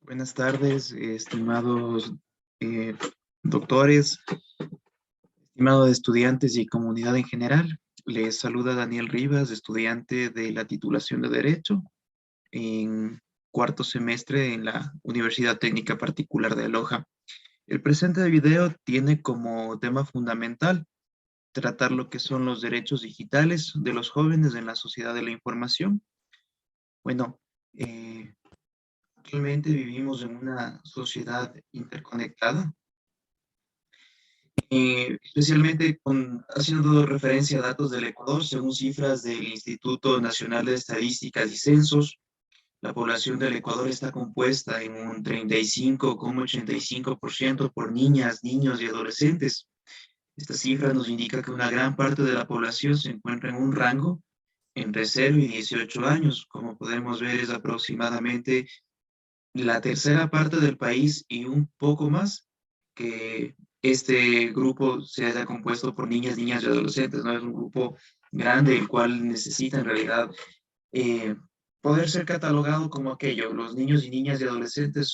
Buenas tardes, estimados eh, doctores, estimados estudiantes y comunidad en general. Les saluda Daniel Rivas, estudiante de la titulación de Derecho en cuarto semestre en la Universidad Técnica Particular de Loja. El presente video tiene como tema fundamental tratar lo que son los derechos digitales de los jóvenes en la sociedad de la información. Bueno, eh, actualmente vivimos en una sociedad interconectada, especialmente haciendo referencia a datos del Ecuador, según cifras del Instituto Nacional de Estadísticas y Censos, la población del Ecuador está compuesta en un 35,85% por niñas, niños y adolescentes. Esta cifra nos indica que una gran parte de la población se encuentra en un rango entre 0 y 18 años. Como podemos ver, es aproximadamente la tercera parte del país y un poco más que este grupo se haya compuesto por niñas, niñas y adolescentes, ¿no? Es un grupo grande, el cual necesita en realidad eh, poder ser catalogado como aquello. Los niños y niñas y adolescentes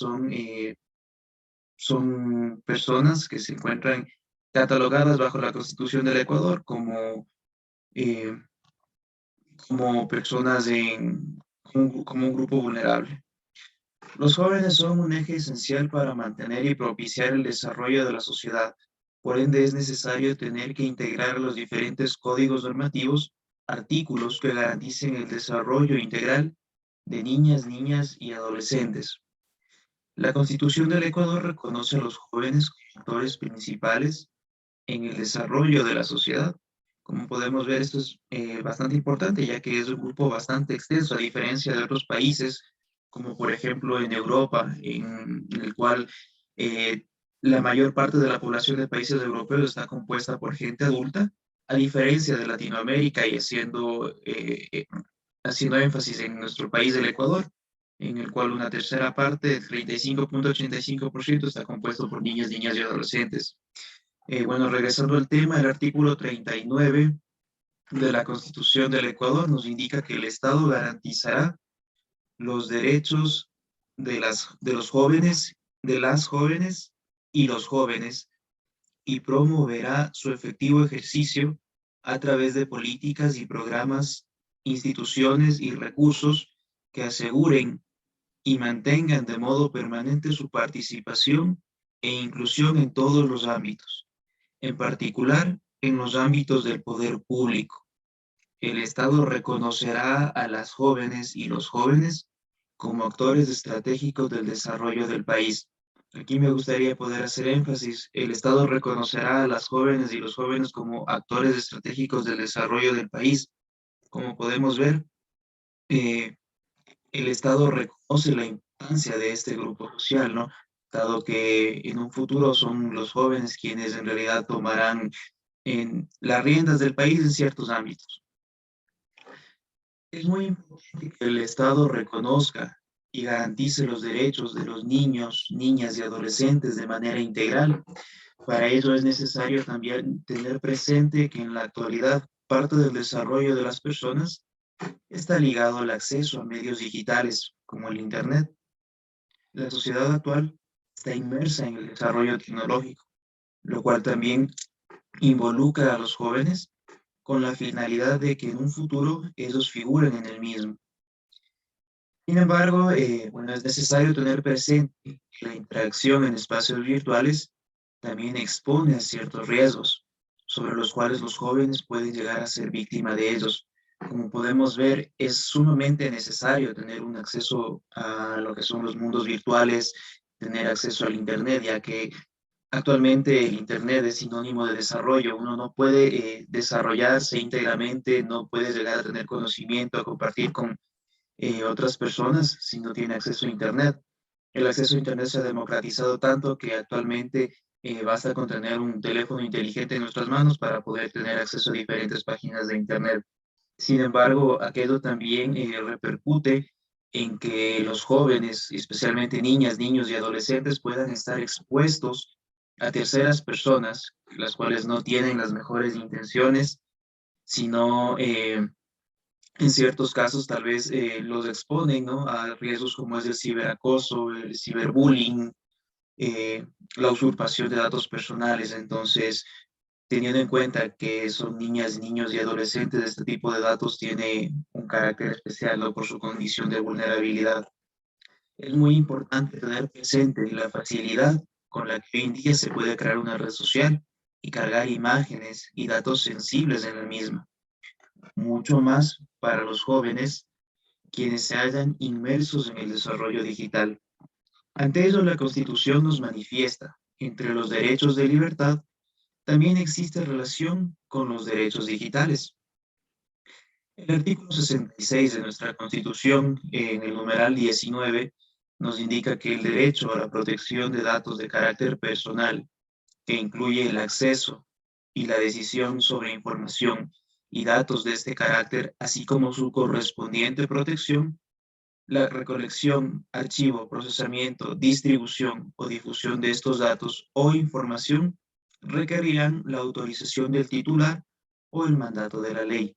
son personas que se encuentran catalogadas bajo la Constitución del Ecuador eh, como personas como un grupo vulnerable. Los jóvenes son un eje esencial para mantener y propiciar el desarrollo de la sociedad. Por ende, es necesario tener que integrar los diferentes códigos normativos, artículos que garanticen el desarrollo integral de niñas, niñas y adolescentes. La Constitución del Ecuador reconoce a los jóvenes como actores principales en el desarrollo de la sociedad. Como podemos ver, esto es bastante importante, ya que es un grupo bastante extenso, a diferencia de otros países, como por ejemplo en Europa, en el cual eh, la mayor parte de la población de países europeos está compuesta por gente adulta, a diferencia de Latinoamérica y haciendo énfasis en nuestro país, el Ecuador, en el cual una tercera parte, el 35,85%, está compuesto por niños, niñas y adolescentes. Bueno, regresando al tema, el artículo 39 de la Constitución del Ecuador nos indica que el Estado garantizará los derechos de los jóvenes, de las jóvenes y los jóvenes, y promoverá su efectivo ejercicio a través de políticas y programas, instituciones y recursos que aseguren y mantengan de modo permanente su participación e inclusión en todos los ámbitos, en particular en los ámbitos del poder público. El Estado reconocerá a las jóvenes y los jóvenes como actores estratégicos del desarrollo del país. Aquí me gustaría poder hacer énfasis. El Estado reconocerá a las jóvenes y los jóvenes como actores estratégicos del desarrollo del país. Como podemos ver, eh, el Estado reconoce la importancia de este grupo social, ¿no? Dado que en un futuro son los jóvenes quienes en realidad tomarán en las riendas del país en ciertos ámbitos. Es muy importante que el Estado reconozca y garantice los derechos de los niños, niñas y adolescentes de manera integral. Para ello es necesario también tener presente que en la actualidad parte del desarrollo de las personas está ligado al acceso a medios digitales como el Internet. La sociedad actual está inmersa en el desarrollo tecnológico, lo cual también involucra a los jóvenes con la finalidad de que en un futuro ellos figuren en el mismo. Sin embargo, bueno, es necesario tener presente que la interacción en espacios virtuales también expone a ciertos riesgos, sobre los cuales los jóvenes pueden llegar a ser víctima de ellos. Como podemos ver, es sumamente necesario tener un acceso a lo que son los mundos virtuales, tener acceso al Internet, ya que actualmente el Internet es sinónimo de desarrollo. Uno no puede desarrollarse íntegramente, no puede llegar a tener conocimiento, a compartir con otras personas si no tiene acceso a Internet. El acceso a Internet se ha democratizado tanto que actualmente basta con tener un teléfono inteligente en nuestras manos para poder tener acceso a diferentes páginas de Internet. Sin embargo, aquello también repercute en que los jóvenes, especialmente niñas, niños y adolescentes, puedan estar expuestos a terceras personas, las cuales no tienen las mejores intenciones, sino En ciertos casos tal vez los exponen, ¿no?, a riesgos como es el ciberacoso, el ciberbullying, eh, la usurpación de datos personales. Entonces, teniendo en cuenta que son niñas, niños y adolescentes, este tipo de datos tiene un carácter especial, ¿no?, por su condición de vulnerabilidad. Es muy importante tener presente la facilidad con la que hoy en día se puede crear una red social y cargar imágenes y datos sensibles en la misma, mucho más para los jóvenes quienes se hallan inmersos en el desarrollo digital. Ante ello, la Constitución nos manifiesta, entre los derechos de libertad, también existe relación con los derechos digitales. El artículo 66 de nuestra Constitución, en el numeral 19, nos indica que el derecho a la protección de datos de carácter personal, que incluye el acceso y la decisión sobre información y datos de este carácter, así como su correspondiente protección, la recolección, archivo, procesamiento, distribución o difusión de estos datos o información requerirán la autorización del titular o el mandato de la ley.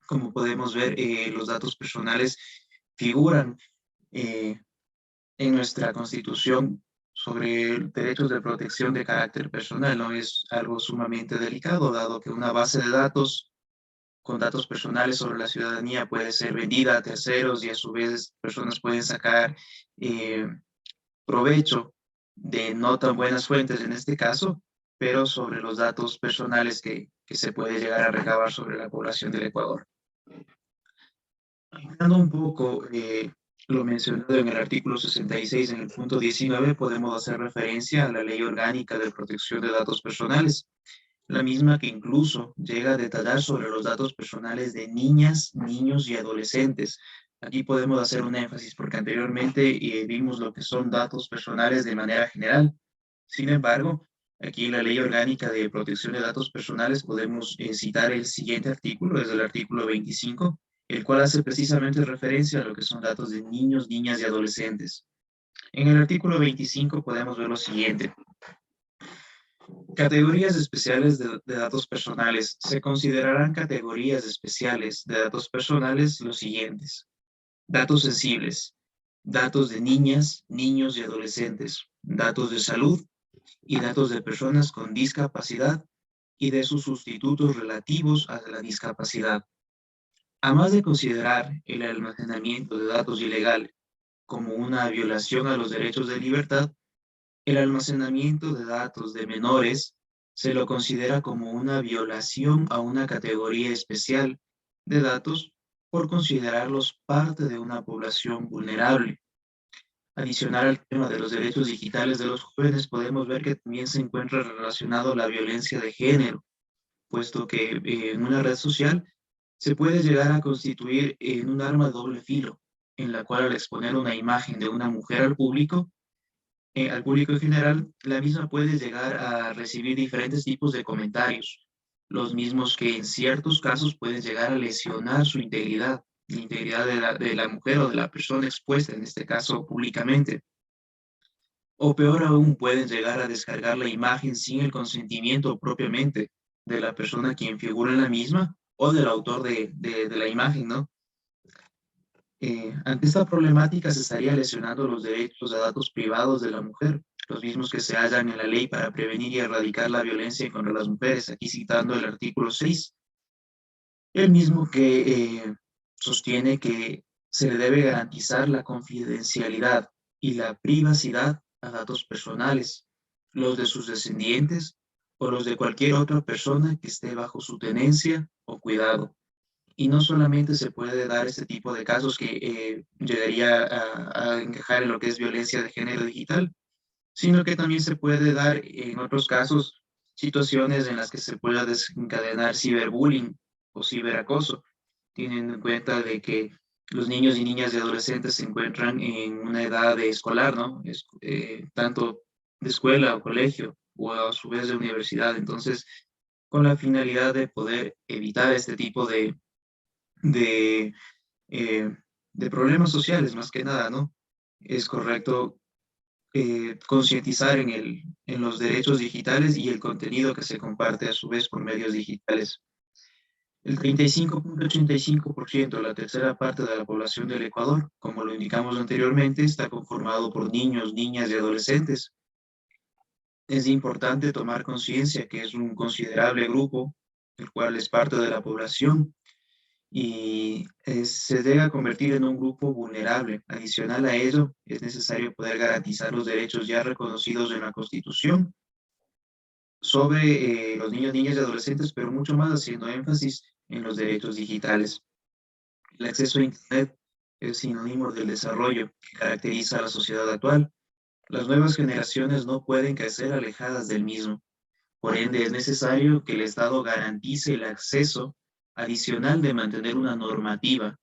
Como podemos ver, los datos personales figuran eh, en nuestra Constitución sobre derechos de protección de carácter personal. No es algo sumamente delicado, dado que una base de datos con datos personales sobre la ciudadanía puede ser vendida a terceros y a su vez personas pueden sacar eh, provecho de no tan buenas fuentes en este caso, pero sobre los datos personales que se puede llegar a recabar sobre la población del Ecuador. Dando un poco lo mencionado en el artículo 66, en el punto 19, podemos hacer referencia a la Ley Orgánica de Protección de Datos Personales, la misma que incluso llega a detallar sobre los datos personales de niñas, niños y adolescentes. Aquí podemos hacer un énfasis porque anteriormente vimos lo que son datos personales de manera general. Sin embargo, aquí en la Ley Orgánica de Protección de Datos Personales podemos citar el siguiente artículo, es el artículo 25, el cual hace precisamente referencia a lo que son datos de niños, niñas y adolescentes. En el artículo 25 podemos ver lo siguiente. Categorías especiales de datos personales. Se considerarán categorías especiales de datos personales los siguientes. Datos sensibles, datos de niñas, niños y adolescentes, datos de salud y datos de personas con discapacidad y de sus sustitutos relativos a la discapacidad. A más de considerar el almacenamiento de datos ilegal como una violación a los derechos de libertad, el almacenamiento de datos de menores se lo considera como una violación a una categoría especial de datos por considerarlos parte de una población vulnerable. Adicional al tema de los derechos digitales de los jóvenes, podemos ver que también se encuentra relacionado la violencia de género, puesto que en una red social se puede llegar a constituir en un arma de doble filo, en la cual al exponer una imagen de una mujer al público en general, la misma puede llegar a recibir diferentes tipos de comentarios, los mismos que en ciertos casos pueden llegar a lesionar su integridad, la integridad de la mujer o de la persona expuesta, en este caso públicamente. O peor aún, pueden llegar a descargar la imagen sin el consentimiento propiamente de la persona quien figura en la misma o del autor de la imagen, ¿no? Ante esta problemática se estaría lesionando los derechos a datos privados de la mujer, los mismos que se hallan en la ley para prevenir y erradicar la violencia contra las mujeres, aquí citando el artículo 6, el mismo que sostiene que se le debe garantizar la confidencialidad y la privacidad a datos personales, los de sus descendientes o los de cualquier otra persona que esté bajo su tenencia o cuidado. Y no solamente se puede dar este tipo de casos que llegaría a encajar en lo que es violencia de género digital, sino que también se puede dar en otros casos situaciones en las que se pueda desencadenar ciberbullying o ciberacoso, teniendo en cuenta de que los niños y niñas y adolescentes se encuentran en una edad de escolar, ¿no? Tanto de escuela o colegio o a su vez de universidad. Entonces, con la finalidad de poder evitar este tipo de, eh, de problemas sociales, más que nada, ¿no? Es correcto concientizar en los derechos digitales y el contenido que se comparte a su vez por medios digitales. El 35,85%, la tercera parte de la población del Ecuador, como lo indicamos anteriormente, está conformado por niños, niñas y adolescentes. Es importante tomar conciencia que es un considerable grupo, el cual es parte de la población y se debe convertir en un grupo vulnerable. Adicional a ello, es necesario poder garantizar los derechos ya reconocidos en la Constitución sobre los niños, niñas y adolescentes, pero mucho más haciendo énfasis en los derechos digitales. El acceso a Internet es sinónimo del desarrollo que caracteriza a la sociedad actual. Las nuevas generaciones no pueden crecer alejadas del mismo. Por ende, es necesario que el Estado garantice el acceso adicional de mantener una normativa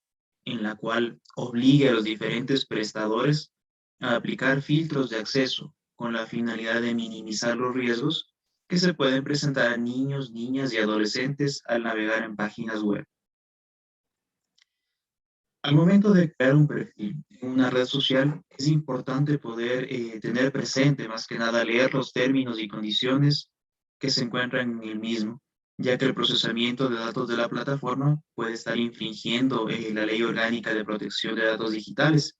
en la cual obligue a los diferentes prestadores a aplicar filtros de acceso con la finalidad de minimizar los riesgos que se pueden presentar a niños, niñas y adolescentes al navegar en páginas web. Al momento de crear un perfil en una red social, es importante poder tener presente, más que nada, leer los términos y condiciones que se encuentran en el mismo, ya que el procesamiento de datos de la plataforma puede estar infringiendo la Ley Orgánica de Protección de Datos Digitales.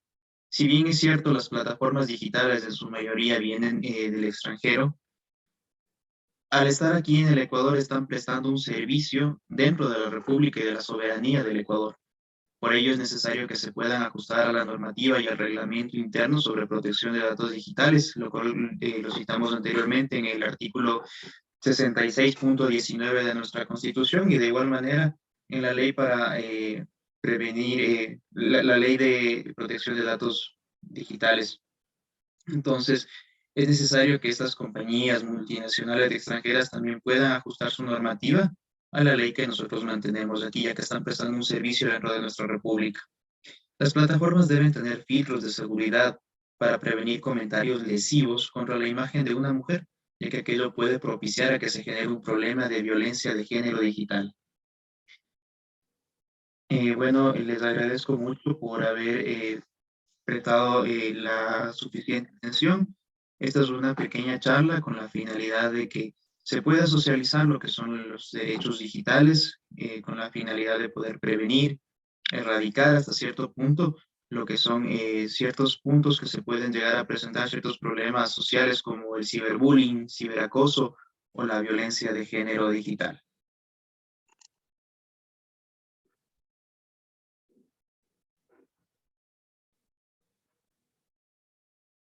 Si bien es cierto, las plataformas digitales en su mayoría vienen del extranjero, al estar aquí en el Ecuador están prestando un servicio dentro de la República y de la soberanía del Ecuador. Por ello es necesario que se puedan ajustar a la normativa y al reglamento interno sobre protección de datos digitales, lo cual lo citamos anteriormente en el artículo 66.19 de nuestra Constitución y de igual manera en la ley para prevenir, la ley de protección de datos digitales. Entonces, es necesario que estas compañías multinacionales extranjeras también puedan ajustar su normativa a la ley que nosotros mantenemos aquí, ya que están prestando un servicio dentro de nuestra república. Las plataformas deben tener filtros de seguridad para prevenir comentarios lesivos contra la imagen de una mujer, ya que aquello puede propiciar a que se genere un problema de violencia de género digital. Bueno, les agradezco mucho por haber prestado la suficiente atención. Esta es una pequeña charla con la finalidad de que se pueda socializar lo que son los derechos digitales, con la finalidad de poder prevenir, erradicar hasta cierto punto lo que son ciertos puntos que se pueden llegar a presentar, ciertos problemas sociales como el ciberbullying, ciberacoso o la violencia de género digital.